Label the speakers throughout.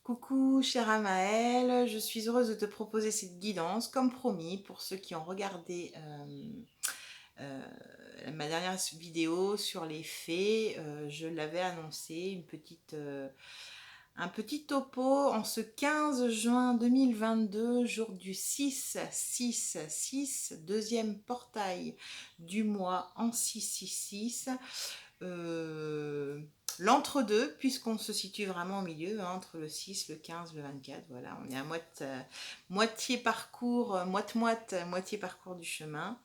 Speaker 1: Coucou chère Amaëlle, je suis heureuse de te proposer cette guidance comme promis pour ceux qui ont regardé ma dernière vidéo sur les fées. Je l'avais annoncé, un petit topo en ce 15 juin 2022, jour du 6-6-6, deuxième portail du mois en 666. Euh, L'entre-deux, puisqu'on se situe vraiment au milieu, hein, entre le 6, le 15, le 24. Voilà, on est à moitié parcours, moitié parcours du chemin.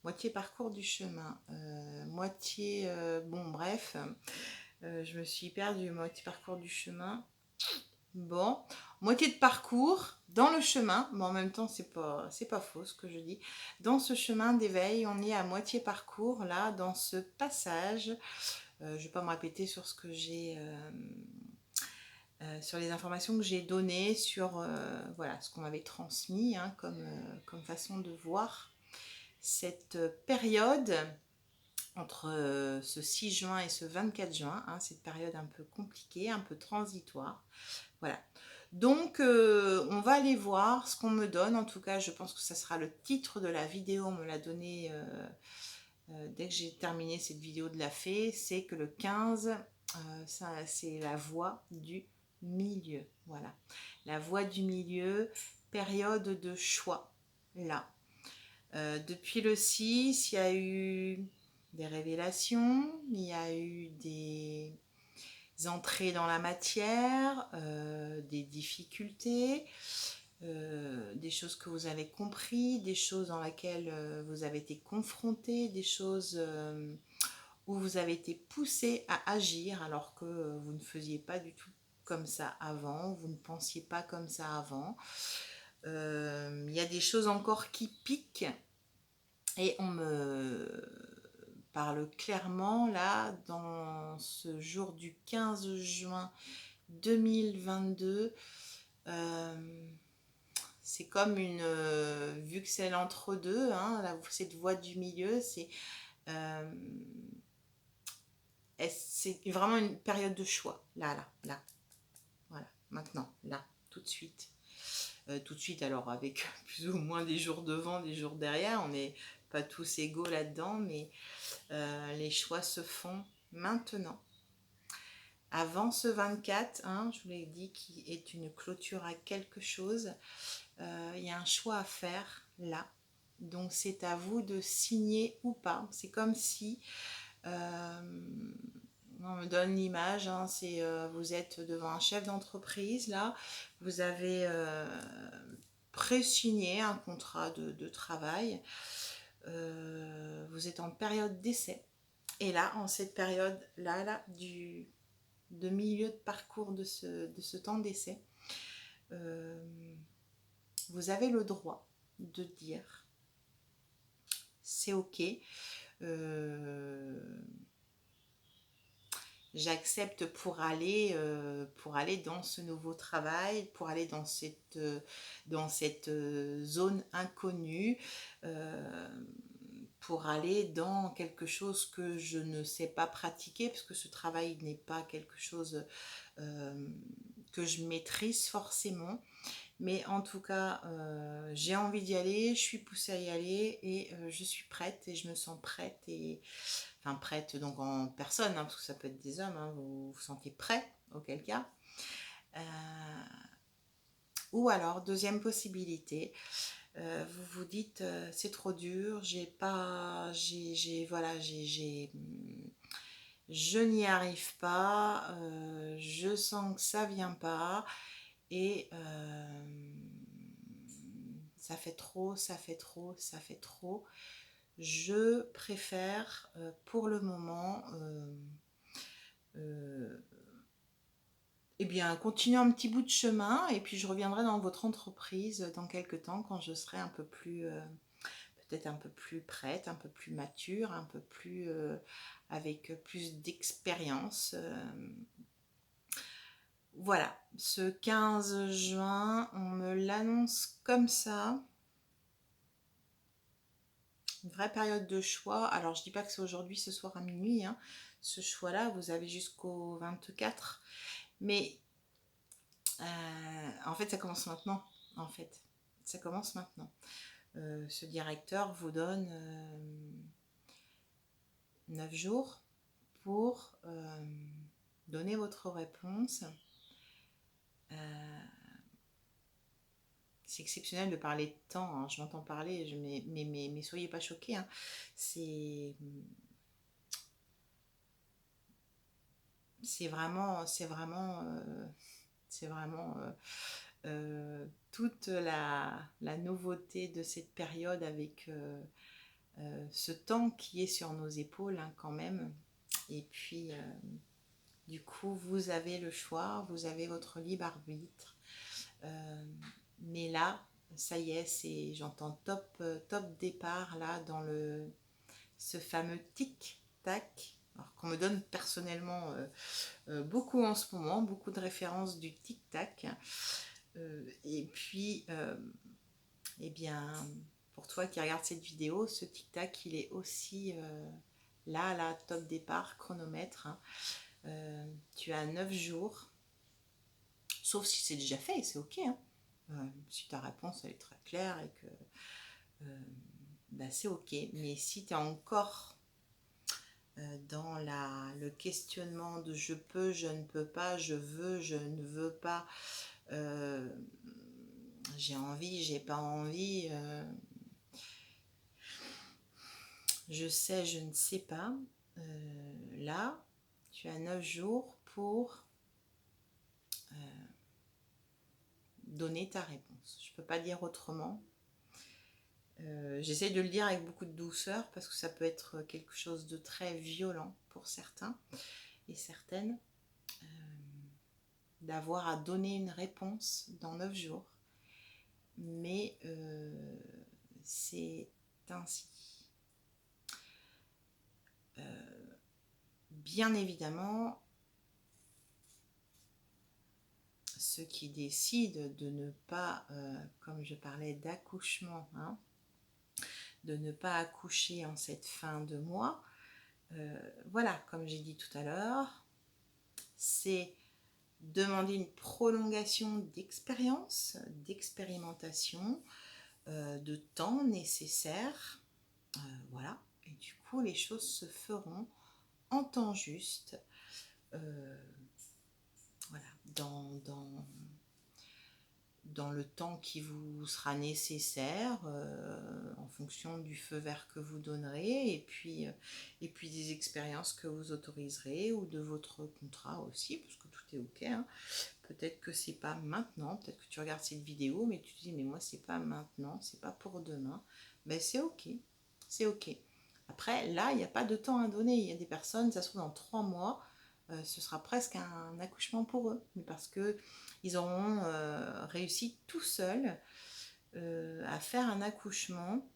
Speaker 1: Moitié parcours du chemin. Bon, bref, je me suis perdue. Moitié parcours du chemin. Bon, moitié de parcours dans le chemin, mais en même temps, c'est pas faux ce que je dis. Dans ce chemin d'éveil, on est à moitié parcours, là, dans ce passage. Je ne vais pas me répéter sur ce que sur les informations que j'ai données, sur voilà, ce qu'on m'avait transmis, hein, comme façon de voir cette période entre ce 6 juin et ce 24 juin, hein, cette période un peu compliquée, un peu transitoire. Voilà. Donc, on va aller voir ce qu'on me donne. En tout cas, je pense que ça sera le titre de la vidéo. On me l'a donné dès que j'ai terminé cette vidéo de la fée. C'est que le 15, c'est la voie du milieu. Voilà. La voie du milieu, période de choix. Là. Depuis le 6, il y a eu des révélations, il y a eu des entrées dans la matière, des difficultés, des choses que vous avez compris, des choses dans lesquelles vous avez été confronté, des choses où vous avez été poussé à agir alors que vous ne faisiez pas du tout comme ça avant, vous ne pensiez pas comme ça avant. Il y a des choses encore qui piquent et on me parle clairement là dans ce jour du 15 juin 2022. C'est comme vu que c'est l'entre-deux, hein, cette voie du milieu, euh, c'est vraiment une période de choix. Là. Voilà, maintenant, là, tout de suite. Tout de suite, alors avec plus ou moins des jours devant, des jours derrière, on n'est pas tous égaux là-dedans, mais les choix se font maintenant. Avant ce 24, hein, je vous l'ai dit, qui est une clôture à quelque chose, il y a un choix à faire là. Donc c'est à vous de signer ou pas. C'est comme si, on me donne l'image, hein, vous êtes devant un chef d'entreprise, là, vous avez pré-signé un contrat de travail, vous êtes en période d'essai. Et là, en cette période-là, de milieu de parcours de ce temps d'essai, vous avez le droit de dire c'est ok, j'accepte pour aller dans ce nouveau travail, pour aller dans cette zone inconnue, pour aller dans quelque chose que je ne sais pas pratiquer, parce que ce travail n'est pas quelque chose que je maîtrise forcément. Mais en tout cas, j'ai envie d'y aller, je suis poussée à y aller et je suis prête et je me sens prête. Enfin, prête donc en personne, hein, parce que ça peut être des hommes, hein, vous vous sentez prêt, auquel cas. Euh, ou alors, deuxième possibilité, vous vous dites c'est trop dur, je n'y arrive pas, je sens que ça vient pas et ça fait trop, ça fait trop, ça fait trop. Je préfère pour le moment eh bien, continuer un petit bout de chemin et puis je reviendrai dans votre entreprise dans quelques temps quand je serai un peu plus, peut-être un peu plus prête, un peu plus mature, un peu plus avec plus d'expérience. Voilà, ce 15 juin, on me l'annonce comme ça. Une vraie période de choix. Alors, je dis pas que c'est aujourd'hui, ce soir à minuit. Hein. Ce choix-là, vous avez jusqu'au 24. Mais en fait, ça commence maintenant. En fait, ça commence maintenant. Ce directeur vous donne 9 jours pour donner votre réponse. C'est exceptionnel de parler de temps, hein. Je m'entends parler, mais soyez pas choqués, hein. C'est vraiment toute la nouveauté de cette période avec ce temps qui est sur nos épaules, hein, quand même. Et puis du coup vous avez le choix, vous avez votre libre arbitre. Mais là, ça y est, j'entends top départ là dans ce fameux tic-tac, alors qu'on me donne personnellement beaucoup en ce moment, beaucoup de références du tic-tac. Et puis, eh bien, pour toi qui regardes cette vidéo, ce tic-tac, il est aussi là, top départ, chronomètre, hein. Tu as 9 jours, sauf si c'est déjà fait, c'est ok, hein. Si ta réponse elle est très claire et que c'est ok. Mais si tu es encore dans le questionnement de je peux, je ne peux pas, je veux, je ne veux pas, j'ai envie, j'ai pas envie, je sais, je ne sais pas, là, tu as 9 jours pour donner ta réponse. Je peux pas dire autrement. J'essaie de le dire avec beaucoup de douceur parce que ça peut être quelque chose de très violent pour certains et certaines, d'avoir à donner une réponse dans 9 jours. Mais c'est ainsi. Bien évidemment, ceux qui décident de ne pas, comme je parlais d'accouchement, hein, de ne pas accoucher en cette fin de mois, voilà, comme j'ai dit tout à l'heure, c'est demander une prolongation d'expérience, d'expérimentation, de temps nécessaire, voilà, et du coup les choses se feront en temps juste, voilà, dans le temps qui vous sera nécessaire, en fonction du feu vert que vous donnerez, et puis des expériences que vous autoriserez, ou de votre contrat aussi, parce que tout est ok, hein. Peut-être que c'est pas maintenant, peut-être que tu regardes cette vidéo, mais tu te dis, mais moi c'est pas maintenant, c'est pas pour demain. Ben c'est ok, c'est ok. Après, là, il n'y a pas de temps à donner. Il y a des personnes, ça se trouve dans 3 mois, ce sera presque un accouchement pour eux, mais parce que ils auront réussi tout seuls à faire un accouchement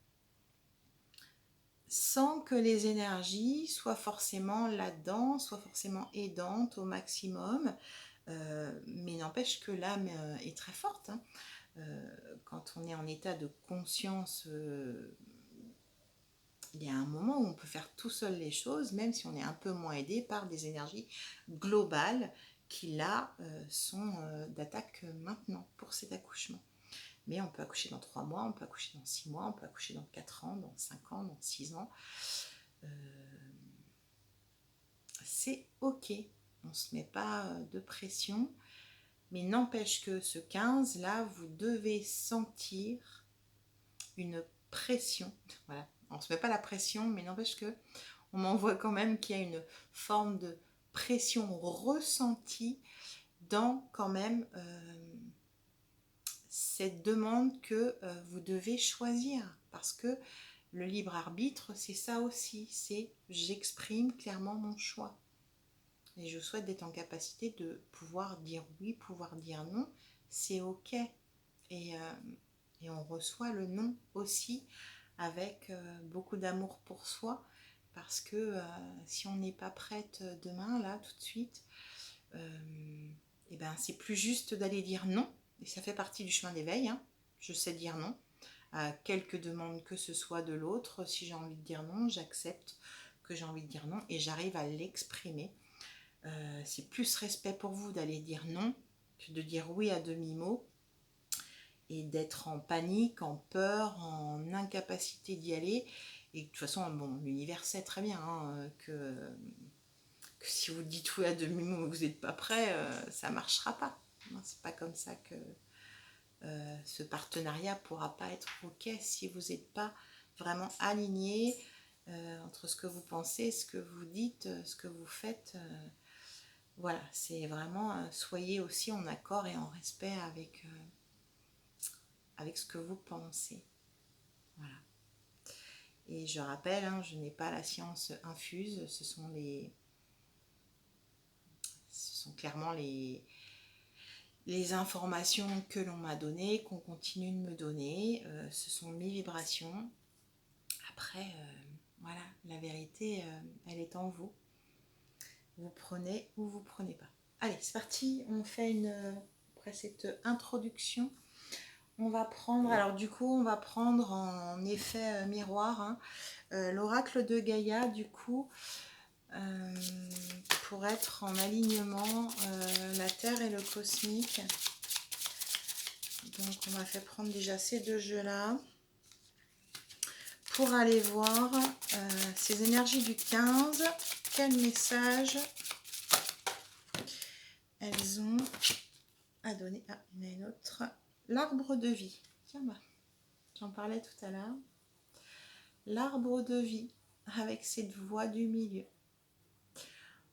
Speaker 1: sans que les énergies soient forcément là-dedans, soient forcément aidantes au maximum. Mais n'empêche que l'âme est très forte, hein. Quand on est en état de conscience, il y a un moment où on peut faire tout seul les choses, même si on est un peu moins aidé par des énergies globales qui là sont d'attaque maintenant pour cet accouchement. Mais on peut accoucher dans 3 mois, on peut accoucher dans 6 mois, on peut accoucher dans 4 ans, dans 5 ans, dans 6 ans. C'est ok, on ne se met pas de pression, mais n'empêche que ce 15 là, vous devez sentir une pression. Voilà, on ne se met pas la pression, mais n'empêche que on m'envoie quand même qu'il y a une forme de pression ressentie dans quand même cette demande que vous devez choisir, parce que le libre arbitre, c'est ça aussi, c'est j'exprime clairement mon choix. Et je souhaite d'être en capacité de pouvoir dire oui, pouvoir dire non, c'est ok. Et on reçoit le non aussi avec beaucoup d'amour pour soi, parce que si on n'est pas prête demain, là, tout de suite, et ben c'est plus juste d'aller dire non, et ça fait partie du chemin d'éveil, hein. Je sais dire non à quelques demandes que ce soit de l'autre. Si j'ai envie de dire non, j'accepte que j'ai envie de dire non et j'arrive à l'exprimer. C'est plus respect pour vous d'aller dire non que de dire oui à demi-mot. et d'être en panique, en peur, en incapacité d'y aller. Et de toute façon, bon, l'univers sait très bien hein, que si vous dites oui à demi-mot et que vous n'êtes pas prêt, ça ne marchera pas. C'est pas comme ça que ce partenariat ne pourra pas être ok si vous n'êtes pas vraiment aligné entre ce que vous pensez, ce que vous dites, ce que vous faites. Voilà, c'est vraiment soyez aussi en accord et en respect avec ce que vous pensez. Voilà. Et je rappelle, hein, je n'ai pas la science infuse, ce sont clairement les informations que l'on m'a données, qu'on continue de me donner. Ce sont mes vibrations. Après, voilà, la vérité, elle est en vous. Vous prenez ou vous prenez pas. Allez, c'est parti. On fait après cette introduction, on va prendre, alors du coup, on va prendre en effet miroir, hein, l'oracle de Gaïa, du coup, pour être en alignement, la Terre et le cosmique. Donc, on m'a fait prendre déjà ces deux jeux-là pour aller voir ces énergies du 15. Quel message elles ont à donner. Ah, il y en a une autre. L'arbre de vie. Tiens, bah, j'en parlais tout à l'heure. L'arbre de vie avec cette voie du milieu.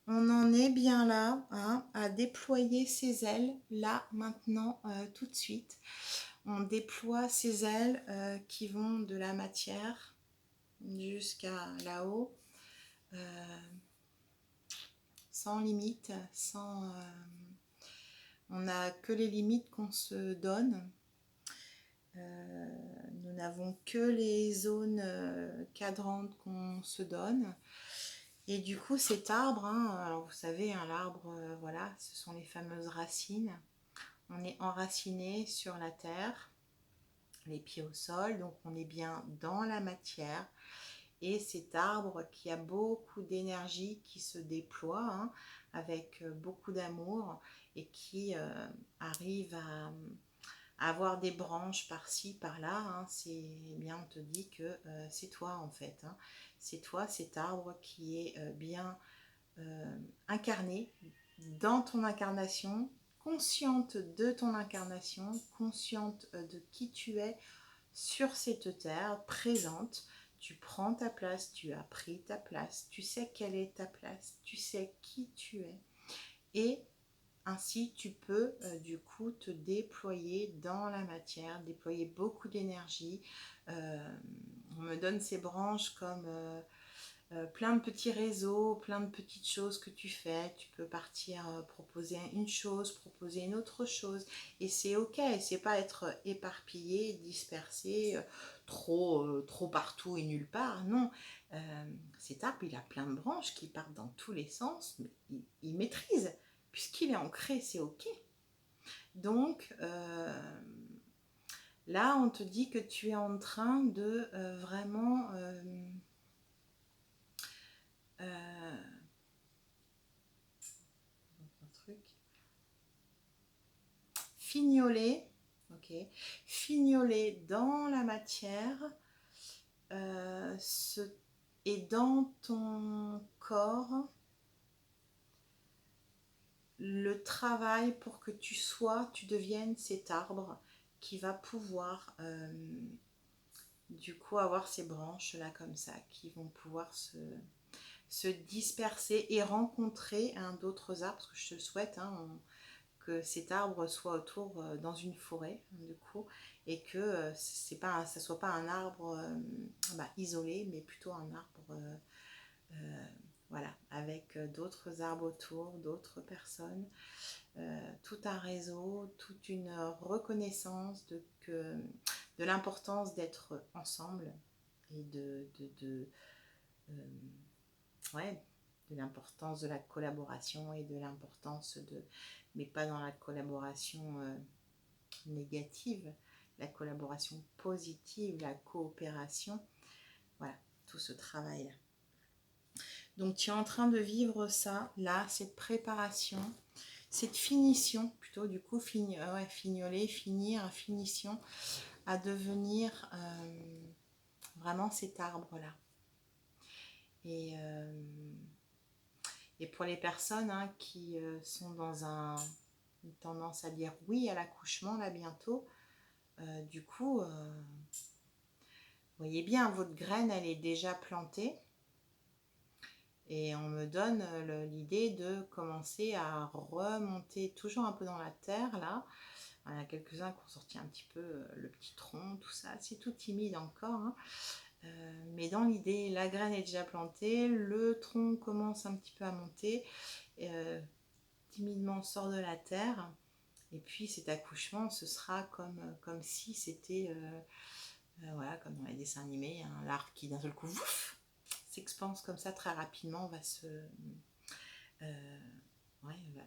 Speaker 1: On en est bien là, hein, à déployer ses ailes, là, maintenant, tout de suite. On déploie ses ailes qui vont de la matière jusqu'à là-haut, sans limite, on n'a que les limites qu'on se donne. Nous n'avons que les zones cadrantes qu'on se donne. Et du coup, cet arbre, hein, alors vous savez, hein, l'arbre, voilà, ce sont les fameuses racines. On est enraciné sur la terre, les pieds au sol, donc on est bien dans la matière. Et cet arbre qui a beaucoup d'énergie qui se déploie, hein, avec beaucoup d'amour et qui arrive à avoir des branches par-ci, par-là, hein, bien, on te dit que c'est toi en fait. Hein. C'est toi, cet arbre qui est bien incarné dans ton incarnation, consciente de ton incarnation, consciente de qui tu es sur cette terre, présente. Tu prends ta place, tu as pris ta place, tu sais quelle est ta place, tu sais qui tu es. Et ainsi, tu peux du coup te déployer dans la matière, déployer beaucoup d'énergie. On me donne ces branches comme plein de petits réseaux, plein de petites choses que tu fais. Tu peux partir proposer une chose, proposer une autre chose. Et c'est ok, c'est pas être éparpillé, dispersé, trop partout et nulle part. Non, cet arbre, il a plein de branches qui partent dans tous les sens, mais il maîtrise. Puisqu'il est ancré, c'est ok. Donc, là, on te dit que tu es en train de vraiment fignoler, ok, fignoler dans la matière et dans ton corps le travail pour que tu deviennes cet arbre qui va pouvoir du coup avoir ces branches là comme ça, qui vont pouvoir se disperser et rencontrer d'autres arbres, parce que je te le souhaite, hein, que cet arbre soit autour dans une forêt du coup, et que ça soit pas un arbre isolé, mais plutôt un arbre voilà, avec d'autres arbres autour, d'autres personnes, tout un réseau, toute une reconnaissance de l'importance d'être ensemble et ouais, de l'importance de la collaboration et de l'importance mais pas dans la collaboration négative, la collaboration positive, la coopération, voilà, tout ce travail-là. Donc tu es en train de vivre ça, là, cette préparation, cette finition, plutôt du coup, ouais, fignoler, finir, finition, à devenir vraiment cet arbre-là. Et, et pour les personnes hein, qui sont dans une tendance à dire oui à l'accouchement, là bientôt, du coup, voyez bien, votre graine, elle est déjà plantée. Et on me donne l'idée de commencer à remonter toujours un peu dans la terre, là. Il y en a quelques-uns qui ont sorti un petit peu le petit tronc, tout ça. C'est tout timide encore. Hein. Mais dans l'idée, la graine est déjà plantée, le tronc commence un petit peu à monter. Timidement sort de la terre. Et puis cet accouchement, ce sera comme si c'était, voilà, comme dans les dessins animés, hein, l'arbre qui d'un seul coup, ouf, s'expanse comme ça très rapidement, ouais,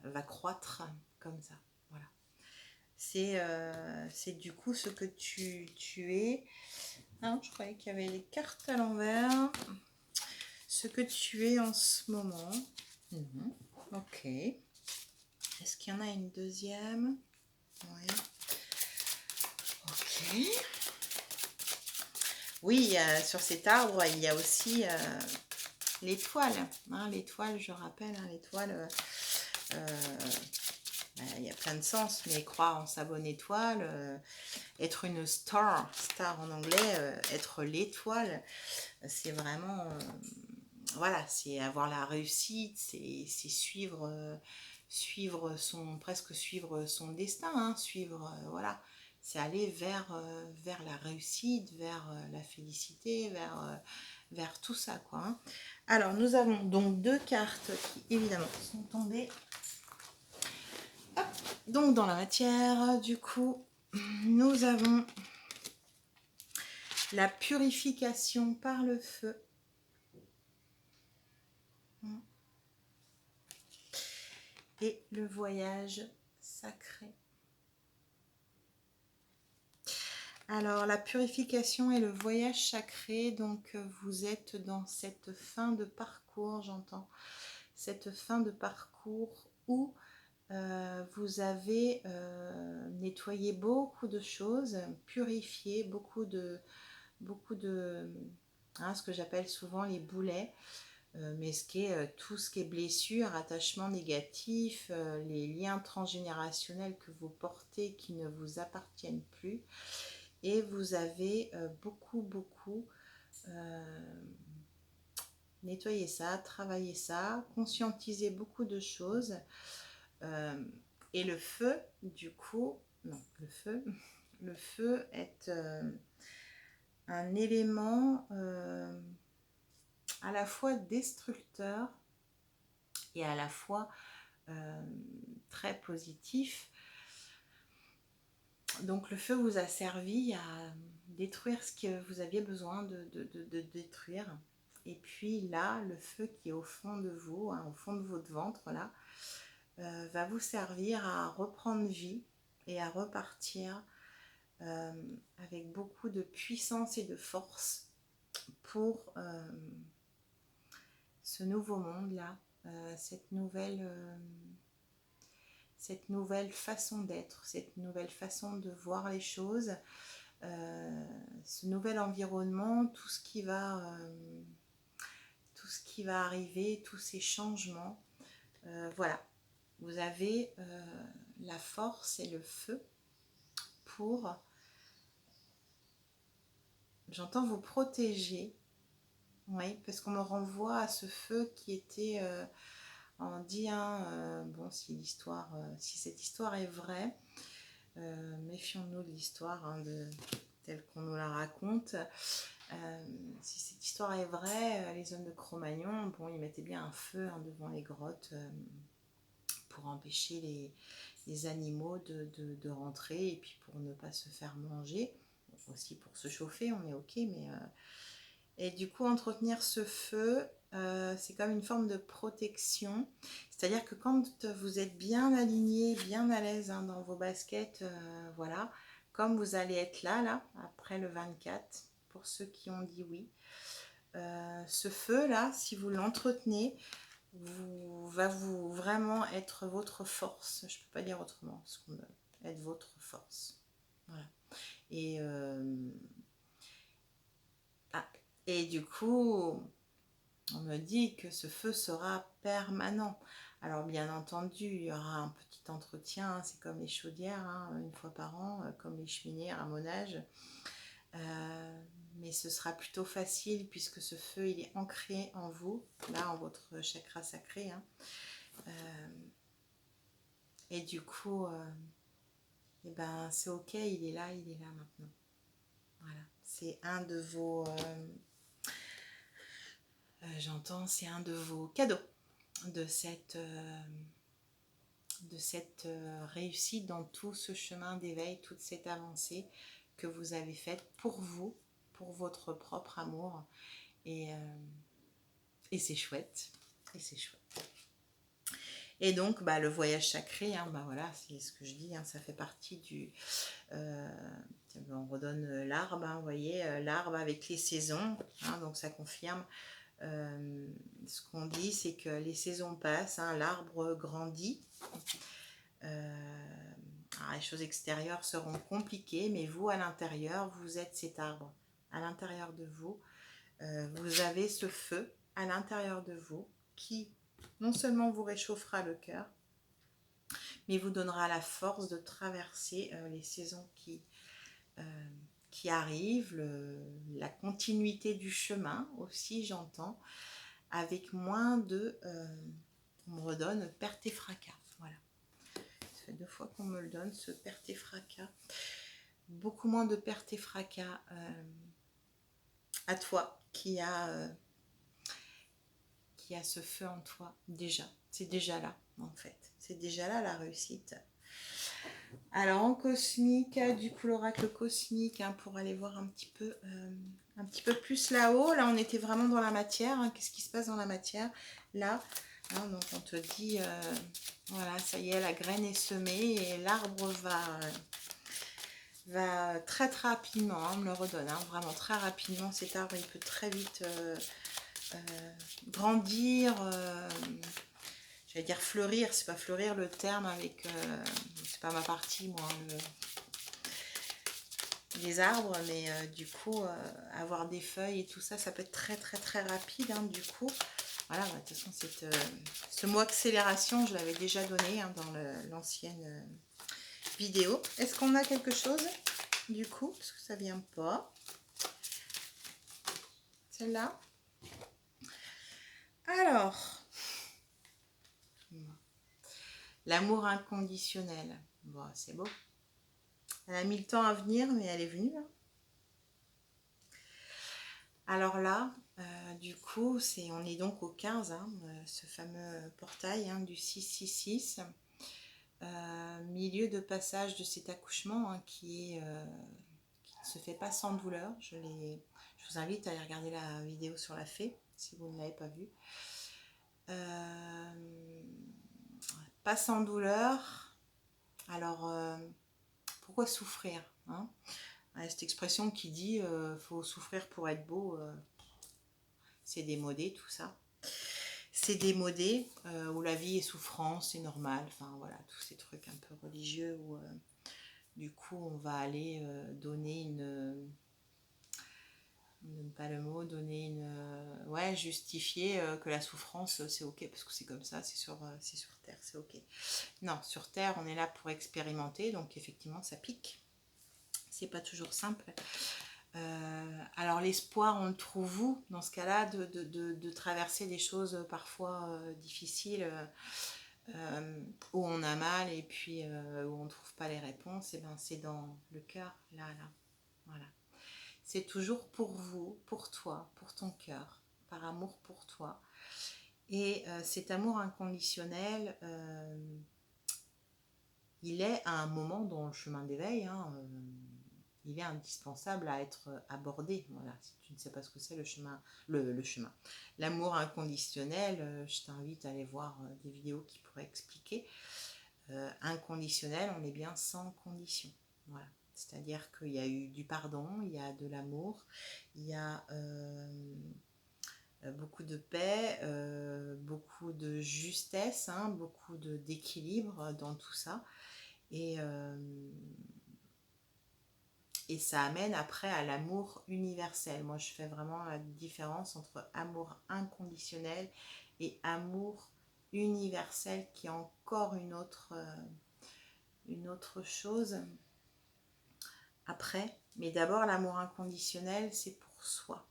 Speaker 1: va croître comme ça. Voilà. C'est du coup ce que tu es. Ah, je croyais qu'il y avait les cartes à l'envers. Ce que tu es en ce moment. Ok. Est-ce qu'il y en a une deuxième? Oui. Ok. Oui, sur cet arbre, il y a aussi l'étoile. Hein, l'étoile, je rappelle, hein, l'étoile, il y a plein de sens, mais croire en sa bonne étoile, être une star en anglais, être l'étoile, c'est vraiment, voilà, c'est avoir la réussite, c'est presque suivre son destin, hein, voilà, c'est aller vers la réussite, vers la félicité, vers tout ça, quoi. Hein. Alors, nous avons donc deux cartes qui, évidemment, sont tombées. Hop. Donc, dans la matière, du coup, nous avons la purification par le feu. Et le voyage sacré. Alors, la purification et le voyage sacré, donc vous êtes dans cette fin de parcours, j'entends, cette fin de parcours où vous avez nettoyé beaucoup de choses, purifié beaucoup de hein, ce que j'appelle souvent les boulets, mais tout ce qui est blessure, attachement négatif, les liens transgénérationnels que vous portez qui ne vous appartiennent plus. Et vous avez beaucoup nettoyé ça, travaillé ça, conscientisé beaucoup de choses. Et le feu, du coup, non, le feu est un élément à la fois destructeur et à la fois très positif. Donc le feu vous a servi à détruire ce que vous aviez besoin de détruire. Et puis là, le feu qui est au fond de vous, hein, au fond de votre ventre, là, va vous servir à reprendre vie et à repartir avec beaucoup de puissance et de force pour ce nouveau monde-là, cette nouvelle façon d'être, cette nouvelle façon de voir les choses, ce nouvel environnement, tout ce qui va arriver, tous ces changements. Voilà, vous avez la force et le feu pour, j'entends vous protéger, oui, parce qu'on me renvoie à ce feu qui était, on dit, hein, bon, si cette histoire est vraie, méfions-nous de l'histoire hein, telle qu'on nous la raconte. Si cette histoire est vraie, les hommes de Cro-Magnon, bon, ils mettaient bien un feu hein, devant les grottes pour empêcher les animaux de rentrer et puis pour ne pas se faire manger. Bon, aussi pour se chauffer, on est ok, mais... Et du coup, entretenir ce feu, c'est comme une forme de protection. C'est-à-dire que quand vous êtes bien aligné, bien à l'aise hein, dans vos baskets, voilà, comme vous allez être là, après le 24, pour ceux qui ont dit oui, ce feu-là, si vous l'entretenez, va vous vraiment être votre force. Je peux pas dire autrement, ce qu'on donne. Être votre force. Voilà. Et, et du coup, on me dit que ce feu sera permanent. Alors bien entendu, il y aura un petit entretien, hein, c'est comme les chaudières, hein, une fois par an, comme les cheminées, ramonage. Mais ce sera plutôt facile puisque ce feu, il est ancré en vous, là, en votre chakra sacré. Hein. Et du coup, eh ben, c'est ok, il est là maintenant. Voilà, c'est un de vos... j'entends, c'est un de vos cadeaux de cette réussite dans tout ce chemin d'éveil, toute cette avancée que vous avez faite pour vous, pour votre propre amour. Et c'est chouette. Et c'est chouette. Et donc, bah, le voyage sacré, hein, bah, voilà, c'est ce que je dis, hein, ça fait partie du... on redonne l'arbre, hein, vous voyez, l'arbre avec les saisons, hein, donc ça confirme. Ce qu'on dit, c'est que les saisons passent, hein, l'arbre grandit. Alors, les choses extérieures seront compliquées, mais vous, à l'intérieur, vous êtes cet arbre. À l'intérieur de vous, vous avez ce feu à l'intérieur de vous qui non seulement vous réchauffera le cœur, mais vous donnera la force de traverser les saisons qui arrivent, la continuité du chemin aussi, j'entends, avec moins de, on me redonne, perte et fracas. Voilà. Ça fait 2 fois qu'on me le donne, ce perte et fracas. Beaucoup moins de perte et fracas à toi qui a ce feu en toi déjà. C'est déjà là, en fait. C'est déjà là la réussite. Alors en cosmique, du coup l'oracle cosmique, hein, pour aller voir un petit peu plus là-haut. Là on était vraiment dans la matière. Hein. Qu'est-ce qui se passe dans la matière là, hein, donc on te dit, voilà, ça y est, la graine est semée et l'arbre va très très rapidement, hein, on me le redonne, hein, vraiment très rapidement. Cet arbre il peut très vite grandir. J'allais dire fleurir, c'est pas fleurir le terme avec... c'est pas ma partie, moi, les arbres, mais du coup, avoir des feuilles et tout ça, ça peut être très très très rapide, hein, du coup. Voilà, bah, de toute façon, ce mot accélération, je l'avais déjà donné, hein, dans l'ancienne vidéo. Est-ce qu'on a quelque chose, du coup? Parce que ça vient pas. Celle-là. Alors... L'amour inconditionnel. Bon, c'est beau. Elle a mis le temps à venir, mais elle est venue. Hein. Alors là, du coup, on est donc au 15, hein, ce fameux portail, hein, du 666. Milieu de passage de cet accouchement, hein, qui ne se fait pas sans douleur. Je vous invite à aller regarder la vidéo sur la fée, si vous ne l'avez pas vue. Pas sans douleur. Alors, pourquoi souffrir, hein? Cette expression qui dit faut souffrir pour être beau, c'est démodé tout ça. C'est démodé, où la vie est souffrance, c'est normal. Enfin voilà, tous ces trucs un peu religieux où du coup on va aller donner une... pas le mot, donner une... ouais, justifier que la souffrance c'est ok parce que c'est comme ça, c'est sur Terre, c'est ok. Non, sur Terre on est là pour expérimenter, donc effectivement ça pique. C'est pas toujours simple. Alors l'espoir, on le trouve où dans ce cas-là de traverser des choses parfois difficiles, où on a mal et puis où on ne trouve pas les réponses, et ben c'est dans le cœur, là, voilà. C'est toujours pour vous, pour toi, pour ton cœur, par amour pour toi. Et cet amour inconditionnel, il est à un moment dans le chemin d'éveil, hein, il est indispensable à être abordé. Voilà, si tu ne sais pas ce que c'est le chemin, l'amour inconditionnel, je t'invite à aller voir des vidéos qui pourraient expliquer. Inconditionnel, on est bien sans condition. Voilà, c'est-à-dire qu'il y a eu du pardon, il y a de l'amour, il y a beaucoup de paix, beaucoup de justesse, hein, beaucoup d'équilibre dans tout ça. Et ça amène après à l'amour universel. Moi, je fais vraiment la différence entre amour inconditionnel et amour universel, qui est encore une autre chose après. Mais d'abord, l'amour inconditionnel, c'est pour soi.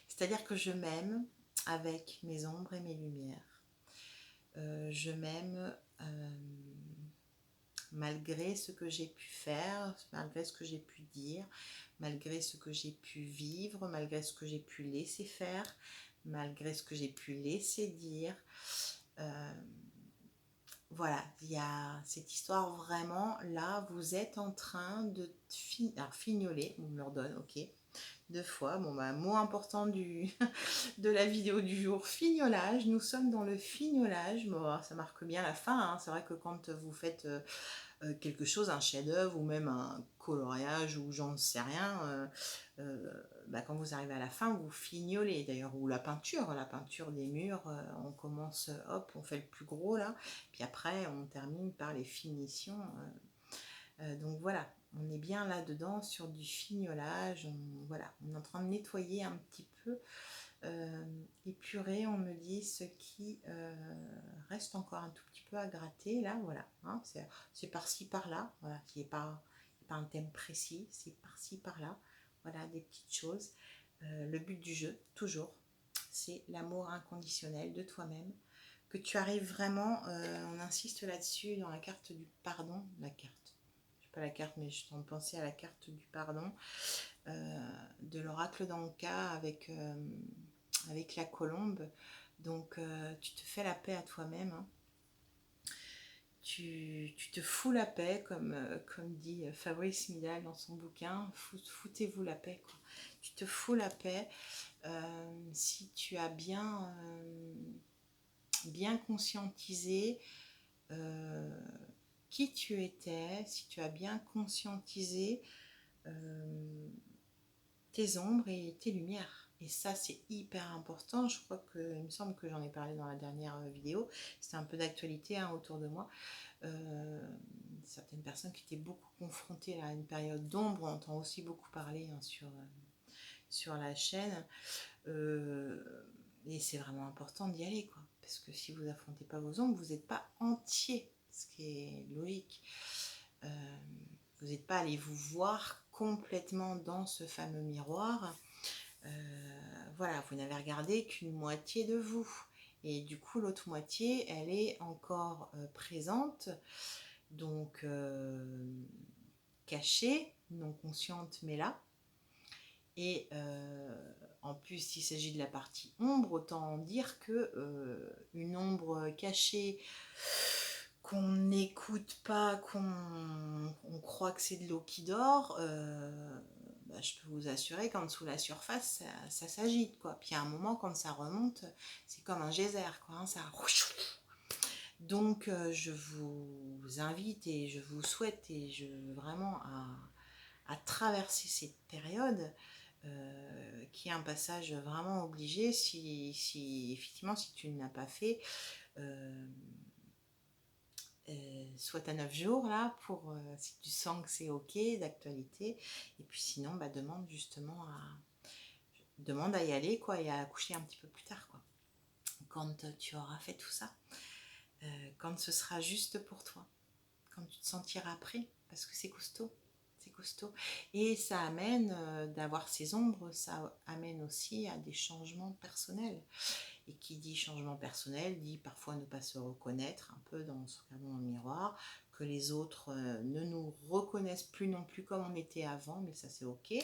Speaker 1: C'est-à-dire que je m'aime avec mes ombres et mes lumières. Je m'aime malgré ce que j'ai pu faire, malgré ce que j'ai pu dire, malgré ce que j'ai pu vivre, malgré ce que j'ai pu laisser faire, malgré ce que j'ai pu laisser dire. Voilà, il y a cette histoire vraiment, là, vous êtes en train de fignoler, on me le redonne, ok, 2 fois, bon bah, mot important de la vidéo du jour, fignolage, nous sommes dans le fignolage, bon, ça marque bien la fin, hein. C'est vrai que quand vous faites quelque chose, un chef-d'œuvre ou même un coloriage ou j'en sais rien, bah, quand vous arrivez à la fin, vous fignolez d'ailleurs, ou la peinture des murs, on commence, hop, on fait le plus gros là, puis après on termine par les finitions. Donc voilà, on est bien là-dedans sur du fignolage, voilà, on est en train de nettoyer un petit peu, épurer, on me dit, ce qui reste encore un tout petit peu à gratter, là, voilà, hein, c'est par-ci, par-là, voilà, il n'y a pas un thème précis, c'est par-ci, par-là, voilà, des petites choses. Le but du jeu, toujours, c'est l'amour inconditionnel de toi-même, que tu arrives vraiment, on insiste là-dessus dans la carte du pardon, pas la carte, mais je t'en pensais à la carte du pardon, de l'oracle d'Anka avec la colombe. Donc tu te fais la paix à toi-même, hein. Tu te fous la paix, comme dit Fabrice Midal dans son bouquin, foutez-vous la paix, quoi. Tu te fous la paix si tu as bien conscientisé qui tu étais, si tu as bien conscientisé tes ombres et tes lumières. Et ça, c'est hyper important. Je crois il me semble que j'en ai parlé dans la dernière vidéo. C'était un peu d'actualité, hein, autour de moi. Certaines personnes qui étaient beaucoup confrontées à une période d'ombre. On entend aussi beaucoup parler, hein, sur la chaîne. Et c'est vraiment important d'y aller, quoi. Parce que si vous affrontez pas vos ombres, vous n'êtes pas entier, ce qui est logique. Vous n'êtes pas allé vous voir complètement dans ce fameux miroir. Voilà, vous n'avez regardé qu'une moitié de vous. Et du coup, l'autre moitié, elle est encore présente, donc cachée, non consciente, mais là. Et en plus, il s'agit de la partie ombre, autant dire que une ombre cachée qu'on n'écoute pas, on croit que c'est de l'eau qui dort, bah, je peux vous assurer qu'en dessous de la surface, ça s'agite, quoi. Puis à un moment, quand ça remonte, c'est comme un geyser, quoi, hein, ça... Donc je vous invite et je vous souhaite et je vraiment à traverser cette période qui est un passage vraiment obligé si effectivement si tu ne l'as pas fait, soit à 9 jours là pour si tu sens que c'est ok d'actualité, et puis sinon bah, demande à y aller, quoi, et à accoucher un petit peu plus tard, quoi, quand tu auras fait tout ça, quand ce sera juste pour toi, quand tu te sentiras prêt, parce que c'est costaud. C'est costaud. Et ça amène, d'avoir ces ombres, ça amène aussi à des changements personnels. Et qui dit changement personnel dit parfois ne pas se reconnaître un peu dans ce regardant dans le miroir, que les autres ne nous reconnaissent plus non plus comme on était avant, mais ça c'est ok.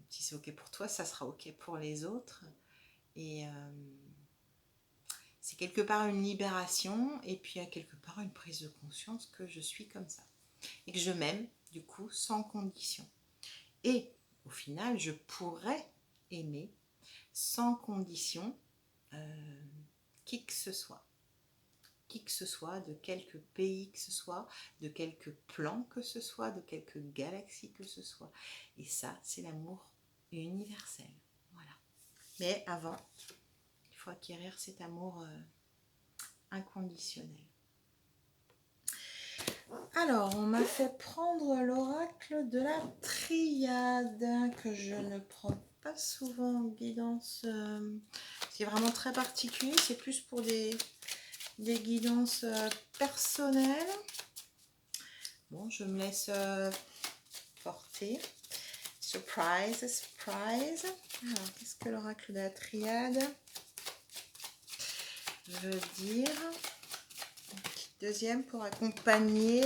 Speaker 1: Si c'est ok pour toi, ça sera ok pour les autres. Et c'est quelque part une libération, et puis à quelque part une prise de conscience que je suis comme ça. Et que je m'aime, du coup, sans condition. Et au final, je pourrais aimer sans condition qui que ce soit. Qui que ce soit, de quelque pays que ce soit, de quelque plan que ce soit, de quelque galaxie que ce soit. Et ça, c'est l'amour universel. Voilà. Mais avant, il faut acquérir cet amour inconditionnel. Alors, on m'a fait prendre l'oracle de la triade, que je ne prends pas souvent en guidance. C'est vraiment très particulier, c'est plus pour des guidances personnelles. Bon, je me laisse porter. Surprise, surprise. Alors, qu'est-ce que l'oracle de la triade veut dire? Deuxième pour accompagner.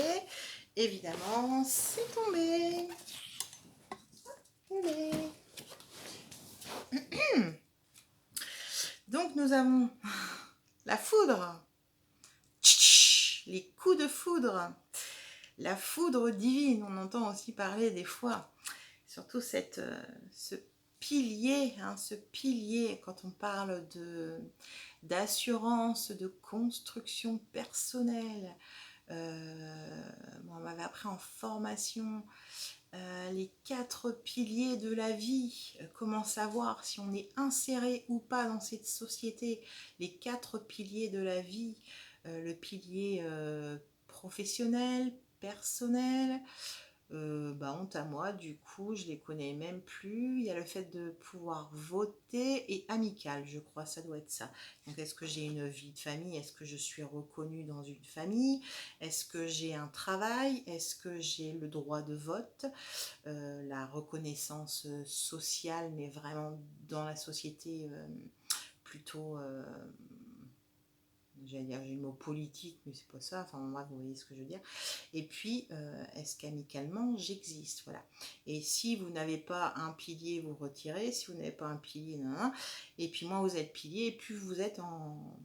Speaker 1: Évidemment, c'est tombé. Donc, nous avons la foudre. Les coups de foudre. La foudre divine, on entend aussi parler des fois. Surtout ce pilier, ce pilier quand on parle d'assurance, de construction personnelle. On m'avait appris en formation les 4 piliers de la vie, comment savoir si on est inséré ou pas dans cette société, les 4 piliers de la vie, le pilier professionnel, personnel, honte à moi, du coup, je les connais même plus. Il y a le fait de pouvoir voter et amical, je crois, ça doit être ça. Donc, est-ce que j'ai une vie de famille? Est-ce que je suis reconnue dans une famille? Est-ce que j'ai un travail? Est-ce que j'ai le droit de vote? La reconnaissance sociale, mais vraiment dans la société plutôt... j'allais dire j'ai le mot politique, mais c'est pas ça, enfin moi vous voyez ce que je veux dire. Et puis est-ce qu'amicalement j'existe, voilà. Et si vous n'avez pas un pilier, vous retirez. Si vous n'avez pas un pilier, non. Et puis moi vous êtes pilier, et puis vous êtes en,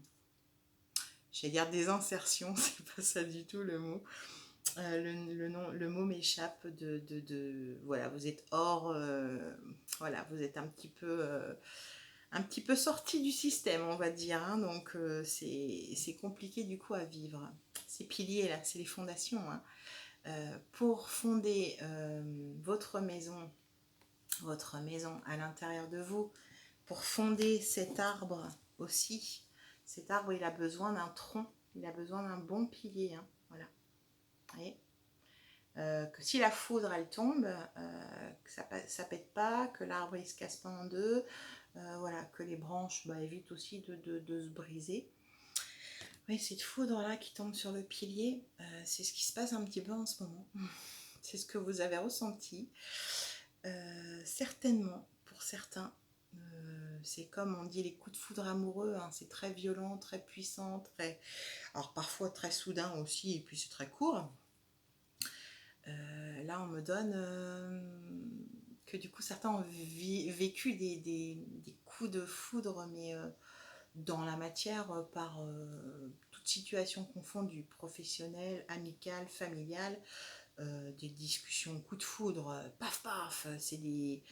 Speaker 1: j'allais dire des insertions, c'est pas ça du tout le mot. Le mot m'échappe voilà, vous êtes hors, voilà, vous êtes un petit peu sorti du système, on va dire, hein. Donc c'est compliqué du coup à vivre. Ces piliers là, c'est les fondations, hein. Pour fonder votre maison à l'intérieur de vous, pour fonder cet arbre aussi, cet arbre il a besoin d'un tronc, il a besoin d'un bon pilier, hein. Voilà. Vous voyez, que si la foudre elle tombe, que ça pète pas, que l'arbre il se casse pas en deux, voilà, que les branches évitent aussi de se briser. Oui, cette foudre là qui tombe sur le pilier, c'est ce qui se passe un petit peu en ce moment. C'est ce que vous avez ressenti. Certainement, pour certains, c'est comme on dit les coups de foudre amoureux, hein, c'est très violent, très puissant, alors parfois très soudain aussi, et puis c'est très court. Là, on me donne que du coup, certains ont vécu des coups de foudre, mais dans la matière, par toute situation confondue, professionnelle, amicale, familiale, des discussions coups de foudre, paf paf, c'est des...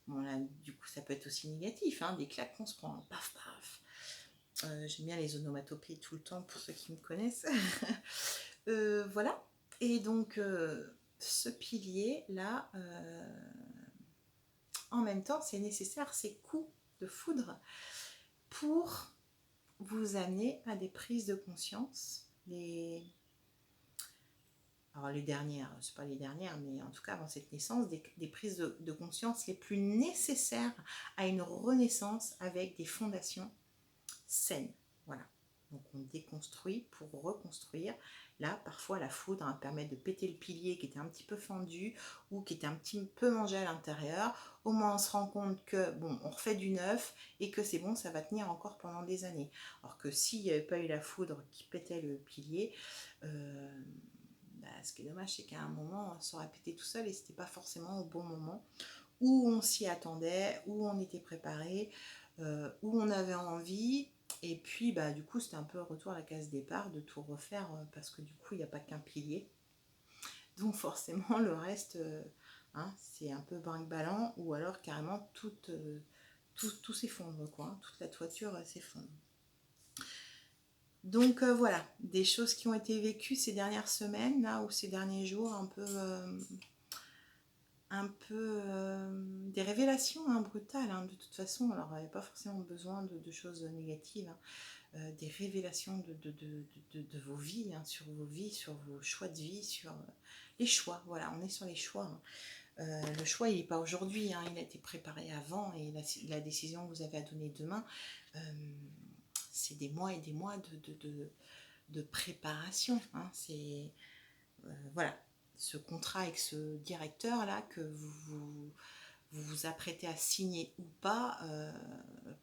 Speaker 1: Bon là, du coup, ça peut être aussi négatif, hein, des claques qu'on se prend, paf paf. J'aime bien les onomatopées tout le temps pour ceux qui me connaissent. Voilà. Et donc, ce pilier-là, en même temps, c'est nécessaire, ces coups de foudre, pour vous amener à des prises de conscience. Alors les dernières, c'est pas les dernières, mais en tout cas avant cette naissance, des prises de conscience les plus nécessaires à une renaissance avec des fondations saines. Voilà. Donc on déconstruit pour reconstruire. Là, parfois, la foudre permet de péter le pilier qui était un petit peu fendu ou qui était un petit peu mangé à l'intérieur. Au moins, on se rend compte que, bon, on refait du neuf et que c'est bon, ça va tenir encore pendant des années. Alors que s'il n'y avait pas eu la foudre qui pétait le pilier, ce qui est dommage, c'est qu'à un moment, ça aurait pété tout seul et c'était pas forcément au bon moment où on s'y attendait, où on était préparé, où on avait envie. Et puis, du coup, c'était un peu retour à la case départ de tout refaire parce que du coup, il n'y a pas qu'un pilier. Donc, forcément, le reste, c'est un peu brinque-ballant ou alors carrément tout s'effondre, quoi, hein. Toute la toiture s'effondre. Donc, voilà, des choses qui ont été vécues ces dernières semaines, là, ou ces derniers jours, un peu un peu des révélations hein, brutales, hein, de toute façon. Alors, il n'y a pas forcément besoin de choses négatives, hein. Des révélations de vos vies, hein, sur vos vies, sur vos choix de vie, sur les choix. Voilà, on est sur les choix, hein. Le choix, il n'est pas aujourd'hui, hein, il a été préparé avant, et la décision que vous avez à donner demain, c'est des mois et des mois de préparation, hein. C'est voilà, ce contrat avec ce directeur là que vous apprêtez à signer ou pas,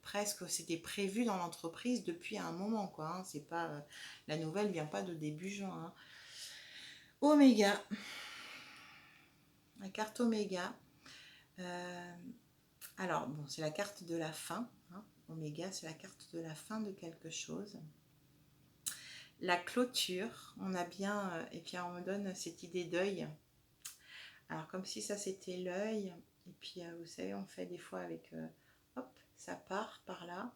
Speaker 1: presque c'était prévu dans l'entreprise depuis un moment, quoi, hein. C'est pas la nouvelle vient pas de début juin, hein. Oméga, la carte Oméga. Alors bon, c'est la carte de la fin, hein. Oméga, c'est la carte de la fin de quelque chose. La clôture, on a bien, et puis on me donne cette idée d'œil. Alors comme si ça c'était l'œil, et puis vous savez, on fait des fois avec, hop, ça part par là,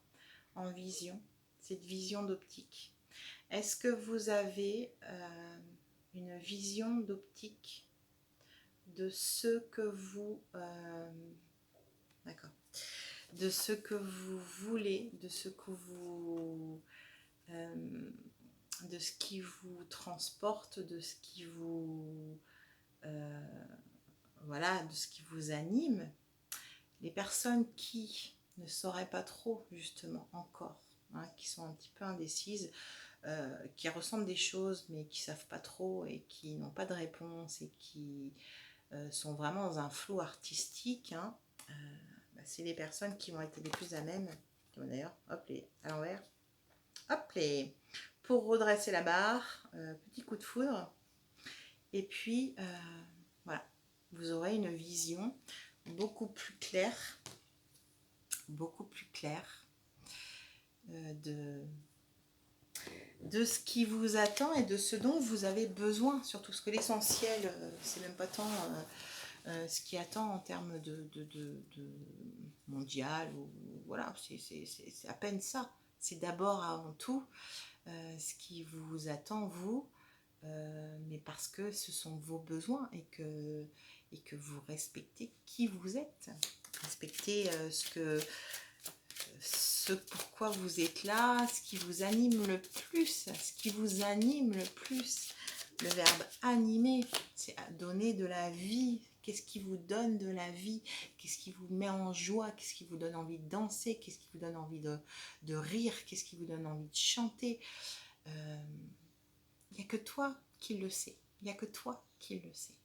Speaker 1: en vision, cette vision d'optique. Est-ce que vous avez une vision d'optique de ce que vous... d'accord. De ce que vous voulez, de ce que vous... de ce qui vous transporte, de ce qui vous... voilà, de ce qui vous anime. Les personnes qui ne sauraient pas trop, justement, encore, hein, qui sont un petit peu indécises, qui ressentent des choses mais qui ne savent pas trop et qui n'ont pas de réponse et qui sont vraiment dans un flou artistique, hein, c'est les personnes qui vont être les plus à même, d'ailleurs, hop, les à l'envers, hop, les pour redresser la barre, petit coup de foudre, et puis voilà, vous aurez une vision beaucoup plus claire de ce qui vous attend et de ce dont vous avez besoin, surtout parce que l'essentiel, c'est même pas tant ce qui attend en termes de mondial, ou voilà, c'est à peine ça. C'est d'abord avant tout ce qui vous attend, vous, mais parce que ce sont vos besoins et que vous respectez qui vous êtes. Respectez ce pourquoi vous êtes là, ce qui vous anime le plus, le verbe animer, c'est donner de la vie. Qu'est-ce qui vous donne de la vie? Qu'est-ce qui vous met en joie? Qu'est-ce qui vous donne envie de danser? Qu'est-ce qui vous donne envie de rire? Qu'est-ce qui vous donne envie de chanter? Il n'y a que toi qui le sais. Il n'y a que toi qui le sais.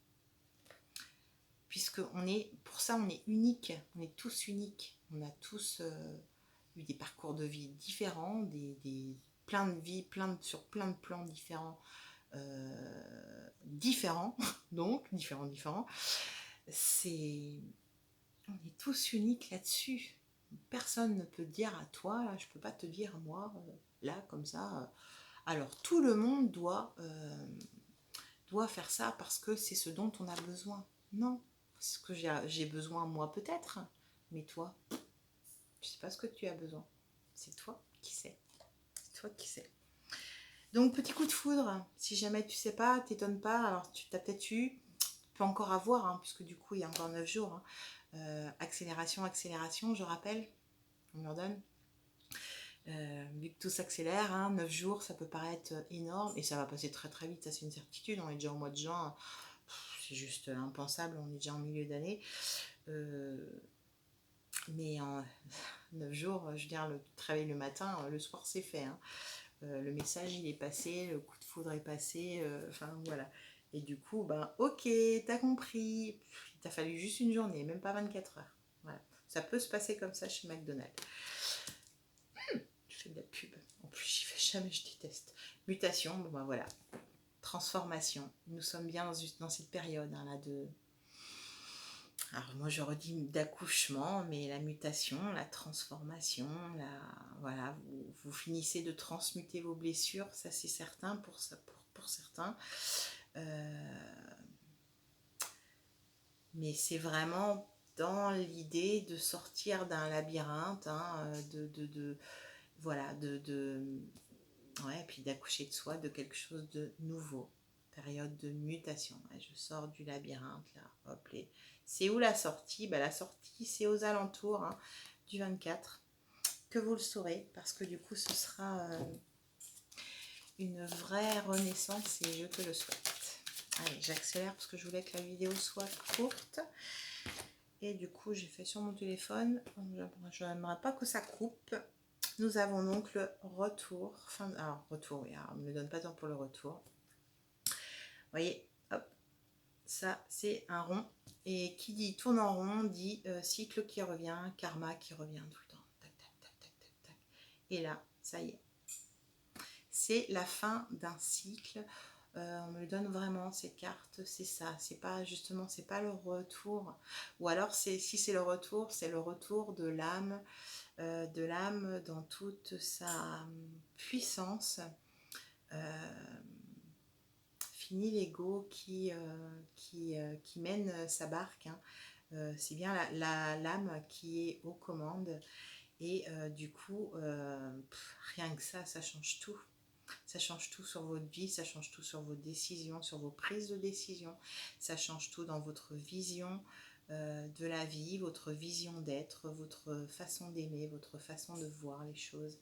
Speaker 1: Puisque pour ça, on est unique. On est tous uniques. On a tous eu des parcours de vie différents, plein de vies, sur plein de plans différents. Donc différents. On est tous uniques là-dessus. Personne ne peut dire à toi, là, je peux pas te dire moi, là comme ça. Alors tout le monde doit faire ça parce que c'est ce dont on a besoin. Non, ce que j'ai besoin moi peut-être, mais toi, je sais pas ce que tu as besoin. C'est toi qui sais. C'est toi qui sais. Donc petit coup de foudre, si jamais tu sais pas, t'étonnes pas, alors tu t'as peut-être eu, tu peux encore avoir, hein, puisque du coup il y a encore 9 jours, hein. Accélération, je rappelle, on me redonne. Vu que tout s'accélère, hein, 9 jours, ça peut paraître énorme, et ça va passer très très vite, ça c'est une certitude, on est déjà au mois de juin, c'est juste impensable, on est déjà en milieu d'année. Mais en 9 jours, je veux dire, le travail le matin, le soir c'est fait, hein. Le message il est passé, le coup de foudre est passé, enfin voilà. Et du coup, ben ok, t'as compris, il t'a fallu juste une journée, même pas 24 heures. Voilà. Ça peut se passer comme ça chez McDonald's. Je fais de la pub, en plus j'y vais jamais, je déteste. Mutation, bon ben voilà. Transformation, nous sommes bien dans cette période, hein, là de... Alors moi je redis d'accouchement, mais la mutation, la transformation, voilà, vous finissez de transmuter vos blessures, ça c'est certain pour certains. Mais c'est vraiment dans l'idée de sortir d'un labyrinthe, hein, voilà, ouais, et puis d'accoucher de soi, de quelque chose de nouveau. période de mutation. Ouais, je sors du labyrinthe là, hop, c'est où la sortie? Bah, la sortie c'est aux alentours hein, du 24, que vous le saurez, parce que du coup ce sera une vraie renaissance et je te le souhaite. Allez, j'accélère parce que je voulais que la vidéo soit courte. Et du coup, j'ai fait sur mon téléphone. Je n'aimerais pas que ça coupe. Nous avons donc le retour. Alors, retour, oui, alors, on ne me donne pas de temps pour le retour. Vous voyez, hop, ça c'est un rond. Et qui dit tourne en rond dit cycle qui revient, karma qui revient tout le temps. Tac, tac, tac, tac, tac, tac. Et là, ça y est. C'est la fin d'un cycle. On me le donne vraiment cette carte, c'est ça, c'est pas justement, c'est pas le retour, ou alors si c'est le retour de l'âme dans toute sa puissance. Fini l'ego qui mène sa barque, hein. C'est bien l'âme qui est aux commandes, et du coup rien que ça change tout. Ça change tout sur votre vie, ça change tout sur vos décisions, sur vos prises de décision. Ça change tout dans votre vision de la vie, votre vision d'être, votre façon d'aimer, votre façon de voir les choses,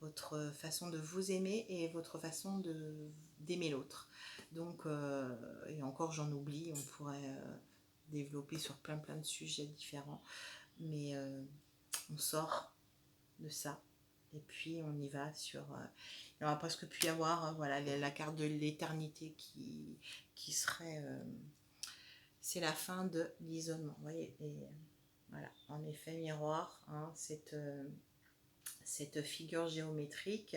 Speaker 1: votre façon de vous aimer et votre façon d'aimer l'autre. Donc, et encore j'en oublie, on pourrait développer sur plein de sujets différents. Mais on sort de ça. Et puis on y va sur... il va presque plus y avoir voilà, la carte de l'éternité qui serait... c'est la fin de l'isolement. Vous voyez, et voilà, en effet miroir, hein, cette figure géométrique,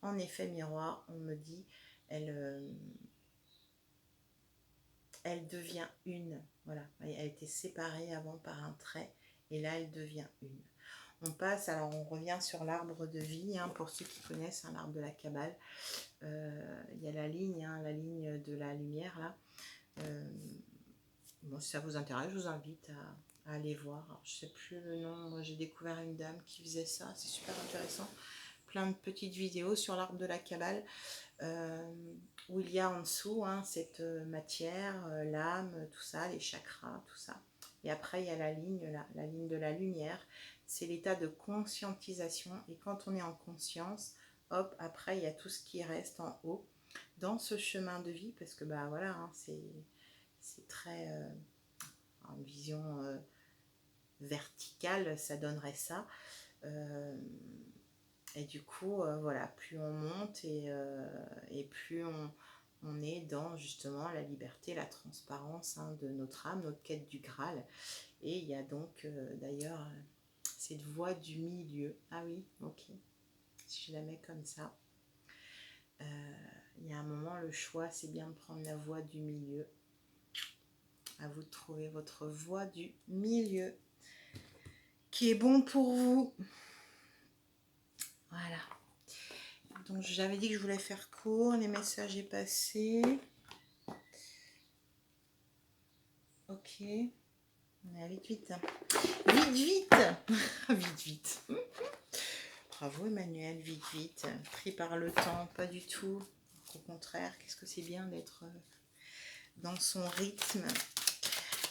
Speaker 1: en effet miroir, on me dit, elle devient une. Voilà, elle était séparée avant par un trait, et là elle devient une. On passe, alors on revient sur l'arbre de vie, hein, pour ceux qui connaissent l'arbre de la Kabbale. Il y a la ligne de la lumière là. Bon, si ça vous intéresse, je vous invite à aller voir. Alors, je ne sais plus le nom, moi j'ai découvert une dame qui faisait ça, c'est super intéressant. Plein de petites vidéos sur l'arbre de la Kabbale, où il y a en dessous hein, cette matière, l'âme, tout ça, les chakras, tout ça. Et après il y a la ligne de la lumière. C'est l'état de conscientisation, et quand on est en conscience, hop, après il y a tout ce qui reste en haut dans ce chemin de vie, parce que bah voilà, hein, c'est très en vision verticale, ça donnerait ça. Et du coup, voilà, plus on monte et plus on est dans justement la liberté, la transparence hein, de notre âme, notre quête du Graal. Et il y a donc d'ailleurs cette voie du milieu. Ah oui, ok. Si je la mets comme ça. Il y a un moment, le choix, c'est bien de prendre la voie du milieu. À vous de trouver votre voie du milieu qui est bon pour vous. Voilà. Donc j'avais dit que je voulais faire court, les messages est passé. Ok. On est à vite. Vite. Vite. Bravo Emmanuel, vite. Pris par le temps, pas du tout. Au contraire, qu'est-ce que c'est bien d'être dans son rythme.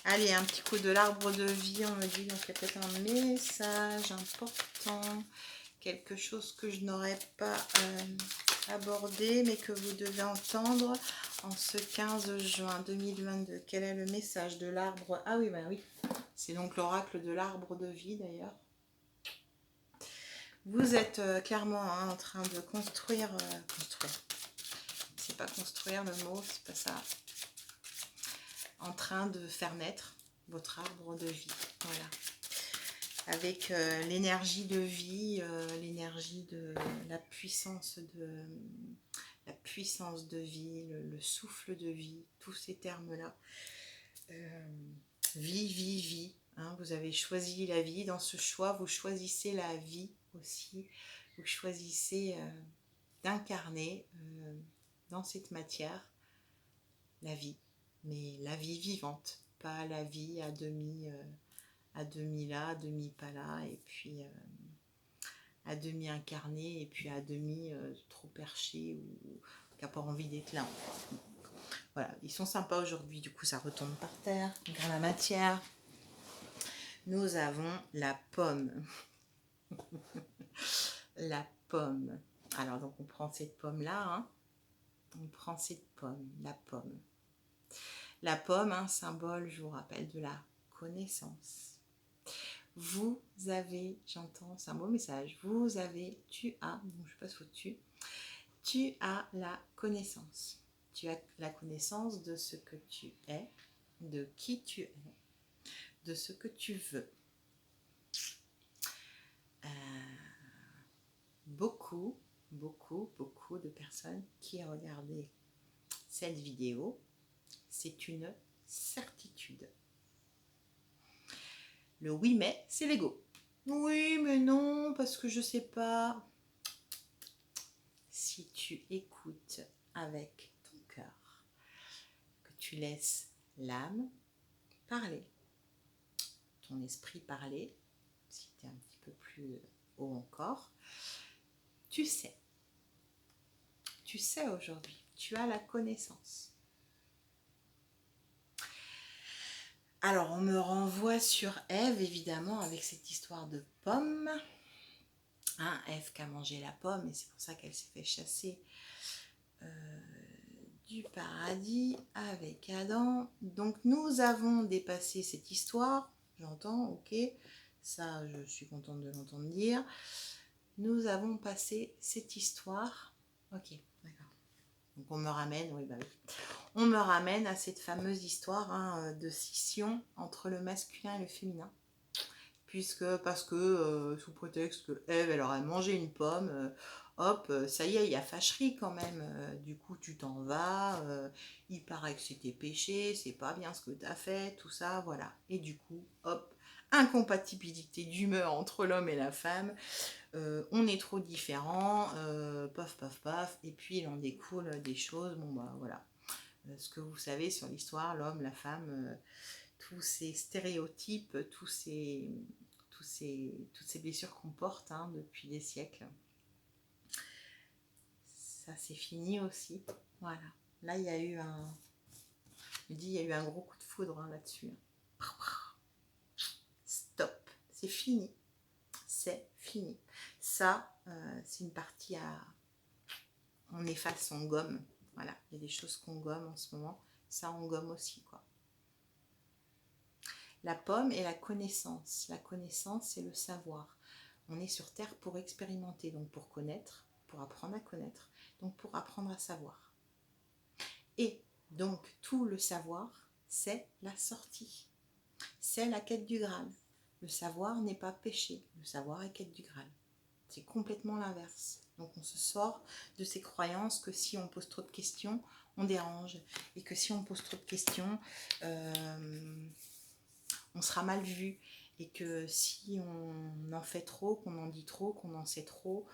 Speaker 1: Allez, un petit coup de l'arbre de vie, on me dit, donc il y a peut-être un message important, quelque chose que je n'aurais pas abordé, mais que vous devez entendre en ce 15 juin 2022. Quel est le message de l'arbre? Ah oui, bah oui, c'est donc l'oracle de l'arbre de vie d'ailleurs. Vous êtes clairement hein, en train de construire, c'est pas construire le mot, c'est pas ça, en train de faire naître votre arbre de vie, voilà. Avec l'énergie de vie, l'énergie de la puissance de vie, le souffle de vie, tous ces termes-là. Vie. Hein, vous avez choisi la vie. Dans ce choix, vous choisissez la vie aussi. Vous choisissez d'incarner dans cette matière la vie, mais la vie vivante, pas la vie à demi là, à demi pas là, et puis à demi incarné, et puis à demi trop perché ou qui n'a pas envie d'être là. Voilà, ils sont sympas aujourd'hui, du coup ça retombe par terre. Dans la matière, nous avons la pomme. La pomme. Alors donc on prend cette pomme-là, hein. On prend cette pomme, la pomme. La pomme, un symbole, je vous rappelle, de la connaissance. Vous avez, j'entends, c'est un beau message, vous avez, tu as, donc je passe au-dessus, tu as la connaissance. Tu as la connaissance de ce que tu es, de qui tu es, de ce que tu veux. Beaucoup de personnes qui ont regardé cette vidéo, c'est une certitude. Le oui mais, c'est l'ego. Oui mais non, parce que je sais pas. Si tu écoutes avec ton cœur, que tu laisses l'âme parler, ton esprit parler, si tu es un petit peu plus haut encore, tu sais aujourd'hui, tu as la connaissance. Alors on me renvoie sur Ève évidemment avec cette histoire de pomme, hein, Ève qui a mangé la pomme et c'est pour ça qu'elle s'est fait chasser du paradis avec Adam. Donc nous avons dépassé cette histoire, j'entends, ok, ça je suis contente de l'entendre dire. Nous avons passé cette histoire, ok, d'accord. Donc on me ramène, oui bah oui, on me ramène à cette fameuse histoire, hein, de scission entre le masculin et le féminin. Parce que sous prétexte que Ève elle aurait mangé une pomme, hop, ça y est, il y a fâcherie quand même, du coup tu t'en vas, il paraît que c'était péché, c'est pas bien ce que tu as fait, tout ça, voilà. Et du coup, hop, incompatibilité d'humeur entre l'homme et la femme, on est trop différents, paf paf paf, et puis il en découle des choses, bon bah voilà. Ce que vous savez sur l'histoire, l'homme, la femme, tous ces stéréotypes, toutes ces blessures qu'on porte, hein, depuis des siècles. Ça c'est fini aussi. Voilà. Là il y a eu un gros coup de foudre, hein, là-dessus. Stop. C'est fini. C'est fini. Ça, c'est une partie on efface, on gomme. Voilà. Il y a des choses qu'on gomme en ce moment. Ça on gomme aussi, quoi. La pomme est la connaissance. La connaissance, c'est le savoir. On est sur Terre pour expérimenter, donc pour connaître, pour apprendre à connaître, donc pour apprendre à savoir. Et donc tout le savoir, c'est la sortie. C'est la quête du Graal. Le savoir n'est pas péché, le savoir est quête du Graal. C'est complètement l'inverse. Donc on se sort de ces croyances que si on pose trop de questions, on dérange. Et que si on pose trop de questions, on sera mal vu, et que si on en fait trop, qu'on en dit trop, qu'on en sait trop,